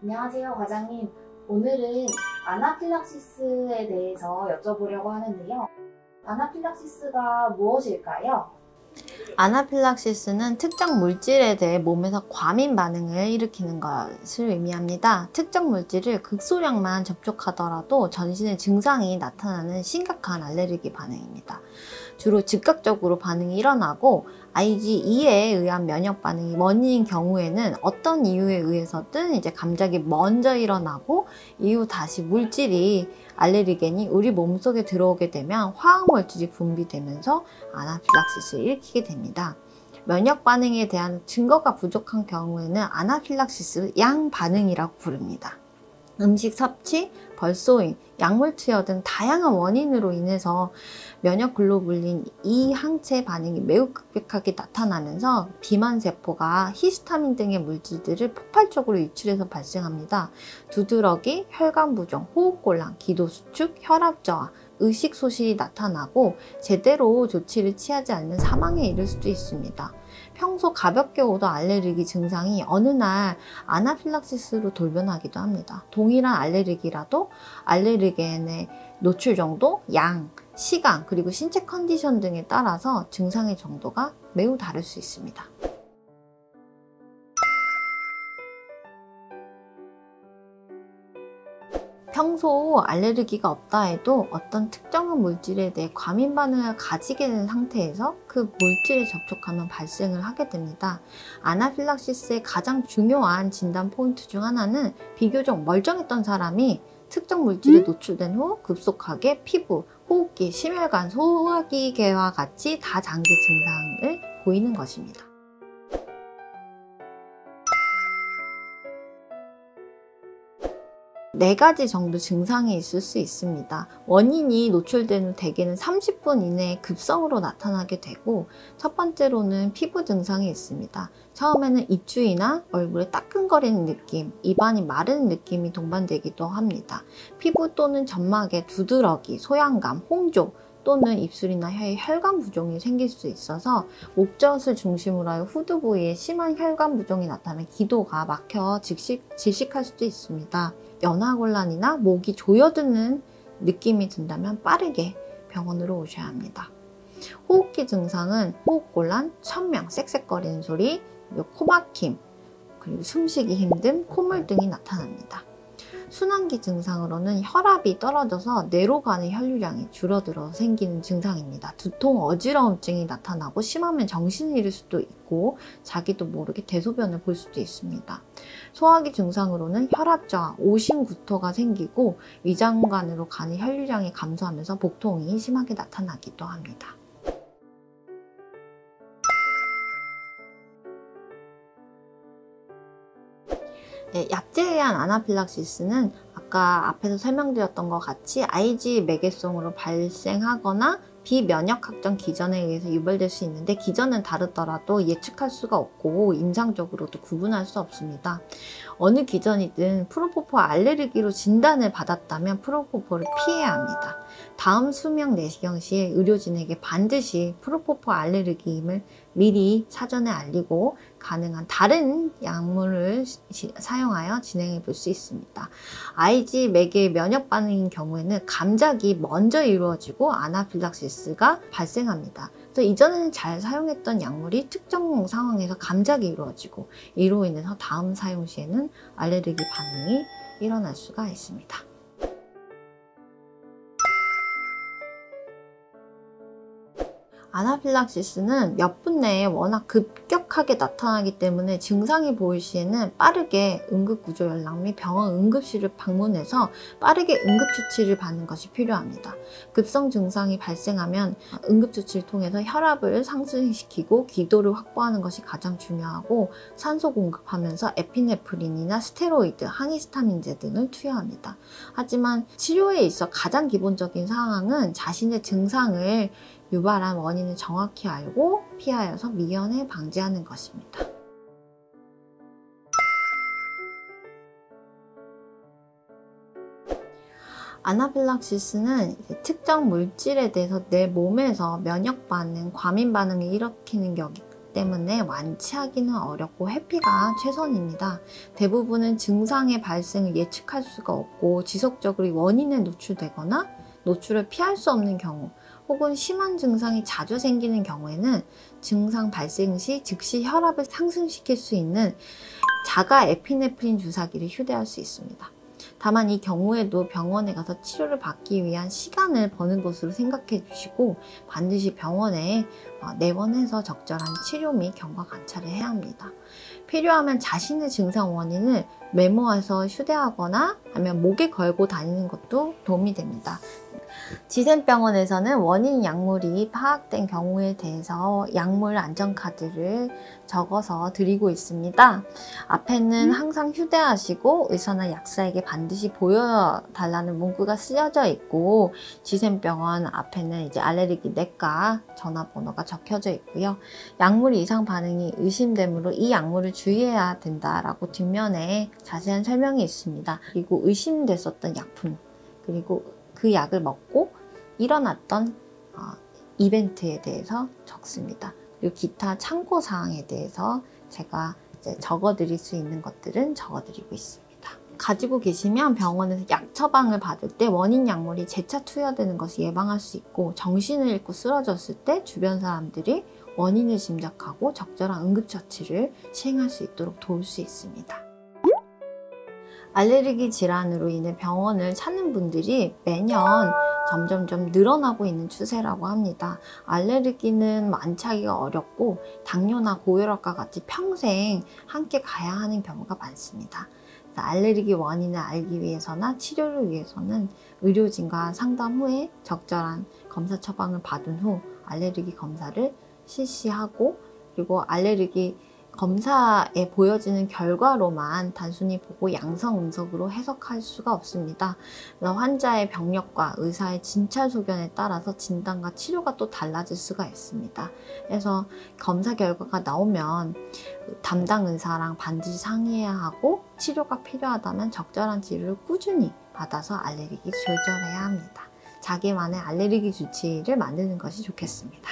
안녕하세요, 과장님. 오늘은 아나필락시스에 대해서 여쭤보려고 하는데요. 아나필락시스가 무엇일까요? 아나필락시스는 특정 물질에 대해 몸에서 과민 반응을 일으키는 것을 의미합니다. 특정 물질을 극소량만 접촉하더라도 전신에 증상이 나타나는 심각한 알레르기 반응입니다. 주로 즉각적으로 반응이 일어나고 IgE에 의한 면역 반응이 원인인 경우에는 어떤 이유에 의해서든 감작이 먼저 일어나고 이후 다시 물질이 알레르겐이 우리 몸속에 들어오게 되면 화학 물질이 분비되면서 아나필락시스를 일으키게 됩니다. 면역 반응에 대한 증거가 부족한 경우에는 아나필락시스 양반응이라고 부릅니다. 음식 섭취, 벌소임, 약물 투여 등 다양한 원인으로 인해서 면역 글로불린 E 항체 반응이 매우 급격하게 나타나면서 비만세포가 히스타민 등의 물질들을 폭발적으로 유출해서 발생합니다. 두드러기, 혈관 부종, 호흡곤란, 기도 수축, 혈압 저하, 의식 소실이 나타나고 제대로 조치를 취하지 않으면 사망에 이를 수도 있습니다. 평소 가볍게 오던 알레르기 증상이 어느 날 아나필락시스로 돌변하기도 합니다. 동일한 알레르기라도 알레르겐의 노출 정도, 양, 시간, 그리고 신체 컨디션 등에 따라서 증상의 정도가 매우 다를 수 있습니다. 평소 알레르기가 없다 해도 어떤 특정한 물질에 대해 과민 반응을 가지게 된 상태에서 그 물질에 접촉하면 발생을 하게 됩니다. 아나필락시스의 가장 중요한 진단 포인트 중 하나는 비교적 멀쩡했던 사람이 특정 물질에 노출된 후 급속하게 피부, 호흡기, 심혈관, 소화기계와 같이 다장기 증상을 보이는 것입니다. 네 가지 정도 증상이 있을 수 있습니다. 원인이 노출된 후 대개는 30분 이내에 급성으로 나타나게 되고, 첫 번째로는 피부 증상이 있습니다. 처음에는 입주위나 얼굴에 따끔거리는 느낌, 입안이 마르는 느낌이 동반되기도 합니다. 피부 또는 점막에 두드러기, 소양감, 홍조, 또는 입술이나 혀에 혈관 부종이 생길 수 있어서 목젖을 중심으로 하여 후두 부위에 심한 혈관 부종이 나타나면 기도가 막혀 질식할 수도 있습니다. 연화곤란이나 목이 조여드는 느낌이 든다면 빠르게 병원으로 오셔야 합니다. 호흡기 증상은 호흡곤란, 천명, 쌕쌕거리는 소리, 코막힘, 그리고 숨쉬기 힘듦, 콧물 등이 나타납니다. 순환기 증상으로는 혈압이 떨어져서 뇌로 가는 혈류량이 줄어들어 생기는 증상입니다. 두통, 어지러움증이 나타나고 심하면 정신을 잃을 수도 있고 자기도 모르게 대소변을 볼 수도 있습니다. 소화기 증상으로는 혈압 저하, 오심구토가 생기고 위장관으로 가는 혈류량이 감소하면서 복통이 심하게 나타나기도 합니다. 네, 약제에 의한 아나필락시스는 아까 앞에서 설명드렸던 것 같이 IG 매개성으로 발생하거나 비면역학적 기전에 의해서 유발될 수 있는데, 기전은 다르더라도 예측할 수가 없고 임상적으로도 구분할 수 없습니다. 어느 기전이든 프로포폴 알레르기로 진단을 받았다면 프로포폴을 피해야 합니다. 다음 수명 내시경 시에 의료진에게 반드시 프로포폴 알레르기임을 미리 사전에 알리고 가능한 다른 약물을 사용하여 진행해 볼 수 있습니다. IG 매개의 면역 반응인 경우에는 감작이 먼저 이루어지고 아나필락시스가 발생합니다. 그래서 이전에는 잘 사용했던 약물이 특정 상황에서 감작이 이루어지고 이로 인해서 다음 사용 시에는 알레르기 반응이 일어날 수가 있습니다. 아나필락시스는 몇 분 내에 워낙 급격하게 나타나기 때문에 증상이 보일 시에는 빠르게 응급구조 연락 및 병원 응급실을 방문해서 빠르게 응급조치를 받는 것이 필요합니다. 급성 증상이 발생하면 응급조치를 통해서 혈압을 상승시키고 기도를 확보하는 것이 가장 중요하고, 산소 공급하면서 에피네프린이나 스테로이드, 항히스타민제 등을 투여합니다. 하지만 치료에 있어 가장 기본적인 상황은 자신의 증상을 유발한 원인을 정확히 알고 피하여서 미연에 방지하는 것입니다. 아나필락시스는 특정 물질에 대해서 내 몸에서 면역 반응, 과민 반응을 일으키는 때문에 완치하기는 어렵고 회피가 최선입니다. 대부분은 증상의 발생을 예측할 수가 없고 지속적으로 원인에 노출되거나 노출을 피할 수 없는 경우, 혹은 심한 증상이 자주 생기는 경우에는 증상 발생 시 즉시 혈압을 상승시킬 수 있는 자가 에피네프린 주사기를 휴대할 수 있습니다. 다만 이 경우에도 병원에 가서 치료를 받기 위한 시간을 버는 것으로 생각해 주시고 반드시 병원에 내원해서 적절한 치료 및 경과 관찰을 해야 합니다. 필요하면 자신의 증상 원인을 메모해서 휴대하거나 아니면 목에 걸고 다니는 것도 도움이 됩니다. 지센병원에서는 원인 약물이 파악된 경우에 대해서 약물 안전카드를 적어서 드리고 있습니다. 앞에는 항상 휴대하시고 의사나 약사에게 반드시 보여달라는 문구가 쓰여져 있고, 지센병원 앞에는 이제 알레르기 내과 전화번호가 적혀져 있고요. 약물 이상 반응이 의심되므로 이 약물을 주의해야 된다라고 뒷면에 자세한 설명이 있습니다. 그리고 의심됐었던 약품, 그리고 그 약을 먹고 일어났던 이벤트에 대해서 적습니다. 그리고 기타 참고사항에 대해서 제가 이제 적어드릴 수 있는 것들은 적어드리고 있습니다. 가지고 계시면 병원에서 약 처방을 받을 때 원인 약물이 재차 투여되는 것을 예방할 수 있고, 정신을 잃고 쓰러졌을 때 주변 사람들이 원인을 짐작하고 적절한 응급처치를 시행할 수 있도록 도울 수 있습니다. 알레르기 질환으로 인해 병원을 찾는 분들이 매년 점점점 늘어나고 있는 추세라고 합니다. 알레르기는 완치하기가 어렵고 당뇨나 고혈압과 같이 평생 함께 가야 하는 경우가 많습니다. 알레르기 원인을 알기 위해서나 치료를 위해서는 의료진과 상담 후에 적절한 검사 처방을 받은 후 알레르기 검사를 실시하고, 그리고 알레르기 검사에 보여지는 결과로만 단순히 보고 양성 음성으로 해석할 수가 없습니다. 환자의 병력과 의사의 진찰 소견에 따라서 진단과 치료가 또 달라질 수가 있습니다. 그래서 검사 결과가 나오면 담당 의사랑 반드시 상의해야 하고, 치료가 필요하다면 적절한 치료를 꾸준히 받아서 알레르기 조절해야 합니다. 자기만의 알레르기 주치의를 만드는 것이 좋겠습니다.